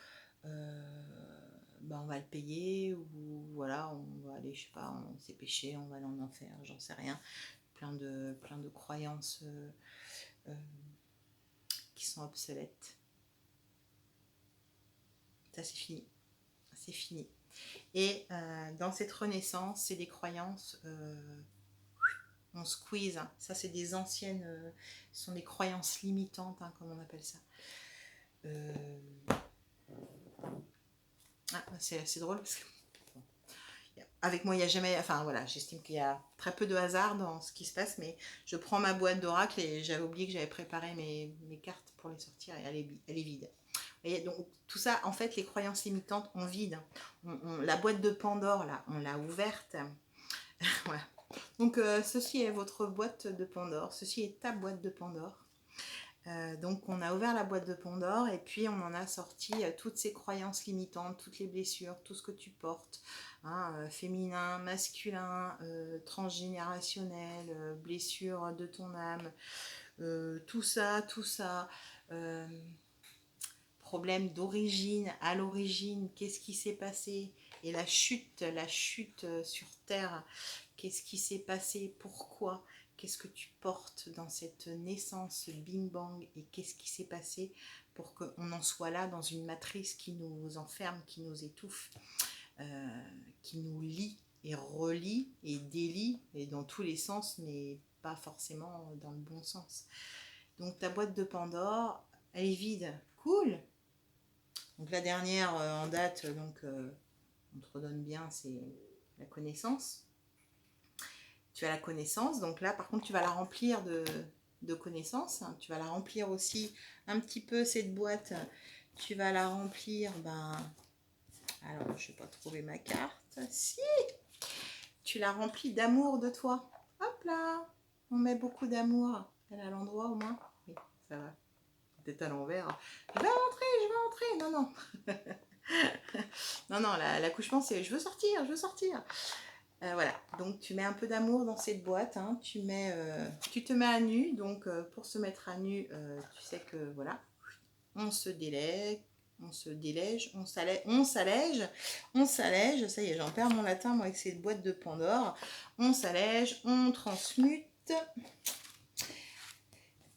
Speaker 1: on va le payer, ou voilà, on va aller, je sais pas, on s'est péché, on va aller en enfer, j'en sais rien. Plein de croyances qui sont obsolètes. Ça c'est fini. C'est fini. Et dans cette renaissance, c'est des croyances... on squeeze, hein. Ça c'est des anciennes, ce sont des croyances limitantes, hein, comme on appelle ça. C'est assez drôle parce que avec moi il n'y a jamais, enfin voilà, j'estime qu'il y a très peu de hasard dans ce qui se passe, mais je prends ma boîte d'oracle et j'avais oublié que j'avais préparé mes cartes pour les sortir et elle est vide. Vous voyez, donc tout ça, en fait, les croyances limitantes, on vide. La boîte de Pandore là, on l'a ouverte. Voilà. Donc ceci est votre boîte de Pandore, ceci est ta boîte de Pandore. Donc on a ouvert la boîte de Pandore et puis on en a sorti toutes ces croyances limitantes, toutes les blessures, tout ce que tu portes, hein, féminin, masculin, transgénérationnel, blessures de ton âme, tout ça, problème d'origine, à l'origine, qu'est-ce qui s'est passé, et la chute sur Terre, qu'est-ce qui s'est passé, pourquoi, qu'est-ce que tu portes dans cette naissance bing bang, et qu'est-ce qui s'est passé pour qu'on en soit là dans une matrice qui nous enferme, qui nous étouffe, qui nous lie et relie et délie, et dans tous les sens, mais pas forcément dans le bon sens. Donc ta boîte de Pandore, elle est vide. Cool. Donc la dernière en date, donc on te redonne bien, c'est la connaissance. Tu as la connaissance, donc là par contre tu vas la remplir de connaissances. Tu vas la remplir aussi un petit peu cette boîte. Tu vas la remplir, alors je vais pas trouver ma carte. Si, tu la remplis d'amour de toi. Hop là, on met beaucoup d'amour. Elle est à l'endroit au moins. Oui, ça va. Peut-être à l'envers. Je vais rentrer. Non, non. Non, non, l'accouchement, c'est je veux sortir, je veux sortir. Voilà, donc tu mets un peu d'amour dans cette boîte. Hein. Tu te mets à nu. Donc pour se mettre à nu, tu sais que voilà, on se délègue. On se délège, on s'allège, ça y est, j'en perds mon latin moi avec cette boîte de Pandore. On s'allège, on transmute,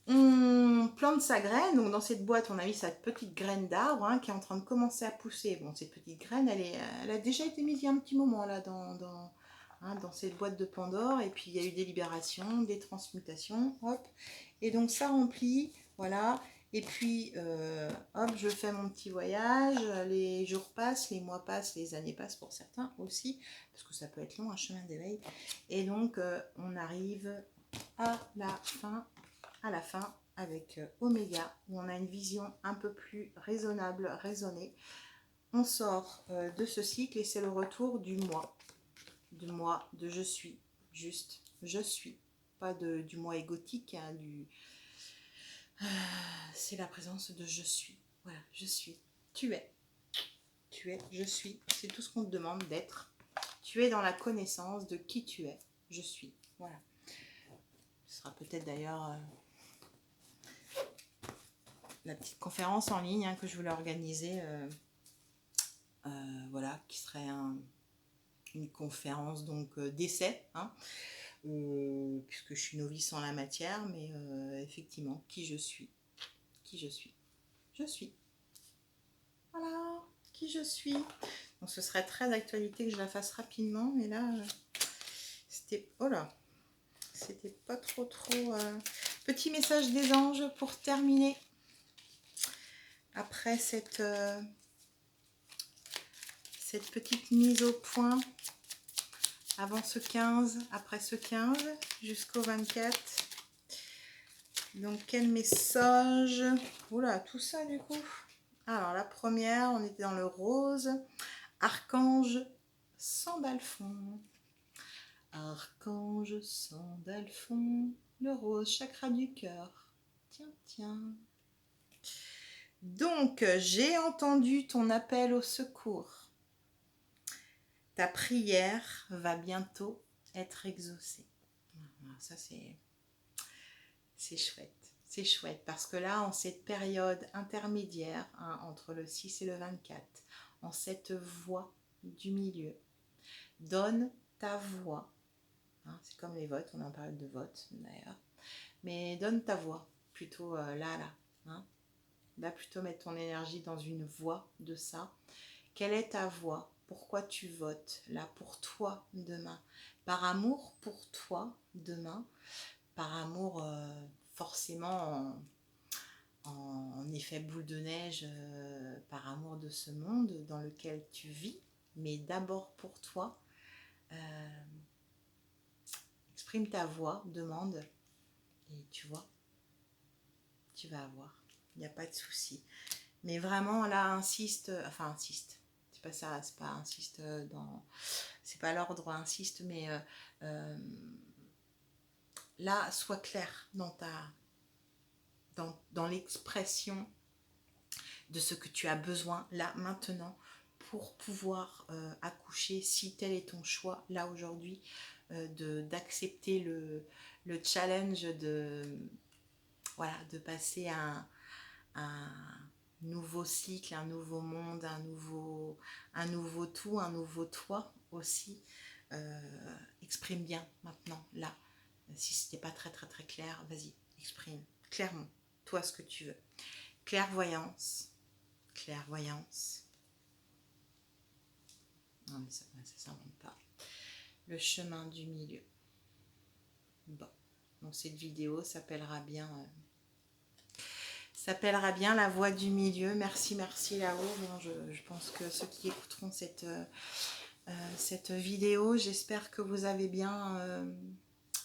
Speaker 1: on plante sa graine. Donc dans cette boîte, on a mis sa petite graine d'arbre hein, qui est en train de commencer à pousser. Bon, cette petite graine, elle a déjà été mise il y a un petit moment là dans cette boîte de Pandore. Et puis il y a eu des libérations, des transmutations, hop. Et donc ça remplit, voilà. Et puis, hop, je fais mon petit voyage, les jours passent, les mois passent, les années passent pour certains aussi, parce que ça peut être long, un chemin d'éveil. Et donc, on arrive à la fin avec Oméga, où on a une vision un peu plus raisonnable, raisonnée. On sort de ce cycle et c'est le retour du moi, de je suis, juste, je suis, pas du moi égotique, hein, c'est la présence de je suis. Voilà, je suis. Tu es, je suis. C'est tout ce qu'on te demande d'être. Tu es dans la connaissance de qui tu es. Je suis. Voilà. Ce sera peut-être d'ailleurs la petite conférence en ligne hein, que je voulais organiser. Voilà, qui serait une conférence donc d'essai. Hein, puisque je suis novice en la matière, mais effectivement, qui je suis. Qui je suis. Je suis. Voilà, qui je suis. Donc ce serait très d'actualité que je la fasse rapidement, mais là, c'était... Oh là, c'était pas trop... Petit message des anges pour terminer. Après cette petite mise au point, avant ce 15, après ce 15, jusqu'au 24. Donc quel message? Oula, tout ça du coup. Alors la première, on était dans le rose. Archange Sandalphon. Archange Sandalphon, le rose, chakra du cœur. Tiens, tiens. Donc, j'ai entendu ton appel au secours. Ta prière va bientôt être exaucée. Ça, c'est chouette. C'est chouette parce que là, en cette période intermédiaire, hein, entre le 6 et le 24, en cette voie du milieu, donne ta voix. Hein, c'est comme les votes, on est en période de vote d'ailleurs. Mais donne ta voix, plutôt là. Hein. Là, plutôt mettre ton énergie dans une voie de ça. Quelle est ta voix? Pourquoi tu votes là pour toi demain? Par amour pour toi demain, par amour forcément en effet boule de neige, par amour de ce monde dans lequel tu vis, mais d'abord pour toi. Exprime ta voix, demande, et tu vois, tu vas avoir. Il n'y a pas de souci. Mais vraiment, là, insiste, c'est pas ça, c'est pas insiste c'est pas l'ordre, insiste, mais là, sois clair dans l'expression de ce que tu as besoin, là, maintenant, pour pouvoir accoucher, si tel est ton choix, là, aujourd'hui, d'accepter le challenge voilà, de passer à un nouveau cycle, un nouveau monde, un nouveau tout, un nouveau toi aussi. Exprime bien maintenant, là. Si c'était pas très très très clair, vas-y, exprime clairement, toi ce que tu veux. Clairvoyance. Non mais ça s'invente pas. le chemin du milieu. Bon, donc cette vidéo s'appellera bien la voie du milieu. Merci, merci là-haut. Bon, je pense que ceux qui écouteront cette vidéo, j'espère que vous avez bien,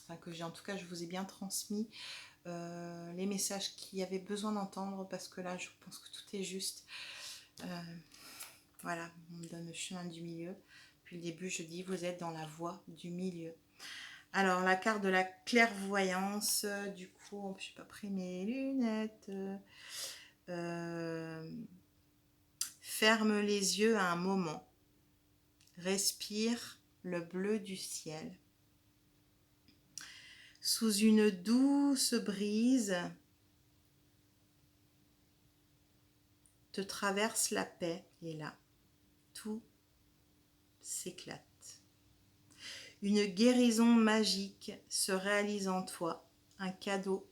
Speaker 1: enfin que en tout cas je vous ai bien transmis les messages qu'il y avait besoin d'entendre, parce que là je pense que tout est juste. Voilà, on me donne le chemin du milieu. Depuis le début je dis vous êtes dans la voie du milieu. Alors la carte de la clairvoyance, du coup, je n'ai pas pris mes lunettes. Ferme les yeux à un moment. Respire le bleu du ciel. Sous une douce brise, te traverse la paix, et là, tout s'éclate. Une guérison magique se réalise en toi, un cadeau